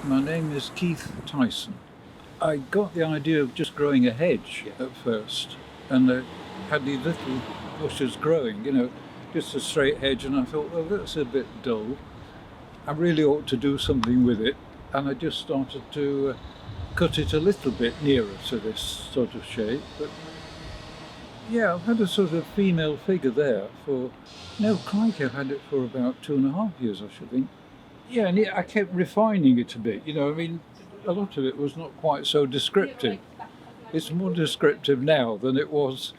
My name is Keith Tyssen. I got the idea of just growing a hedge at first, and I had these little bushes growing, just a straight hedge, and I thought, well, that's a bit dull. I really ought to do something with it, and I just started to cut it a little bit nearer to this sort of shape. But yeah, I've had a sort of female figure there for, no, crikey, I've had it for about 2.5 years, I should think. Yeah, and I kept refining it a bit. A lot of it was not quite so descriptive. It's more descriptive now than it was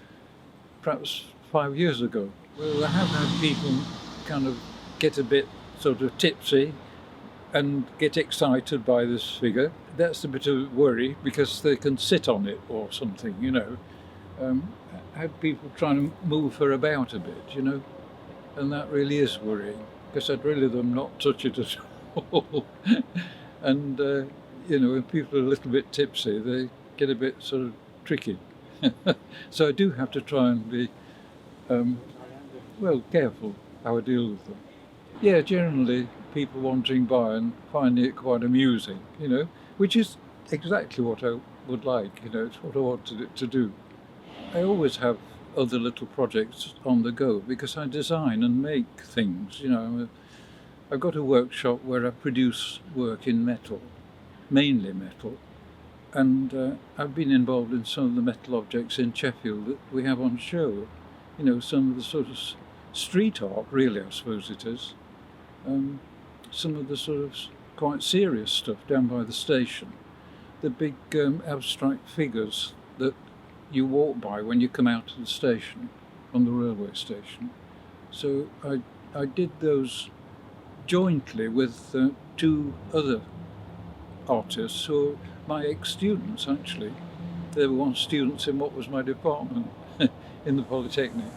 perhaps 5 years ago. Well, I have had people kind of get a bit sort of tipsy and get excited by this figure. That's a bit of worry because they can sit on it or something. I had people trying to move her about a bit, and that really is worrying because I'd rather them not touch it at all. And when people are a little bit tipsy, they get a bit sort of tricky. So I do have to try and be, careful how I deal with them. Yeah, generally people wandering by and finding it quite amusing, which is exactly what I would like, it's what I wanted it to do. I always have other little projects on the go because I design and make things, I've got a workshop where I produce work in metal, mainly metal, and I've been involved in some of the metal objects in Sheffield that we have on show. Some of the sort of street art, really, I suppose it is. Some of the sort of quite serious stuff down by the station. The big abstract figures that you walk by when you come out of the station, on the railway station. So I did those jointly with two other artists who are my ex-students, actually. They were once students in what was my department in the Polytechnic.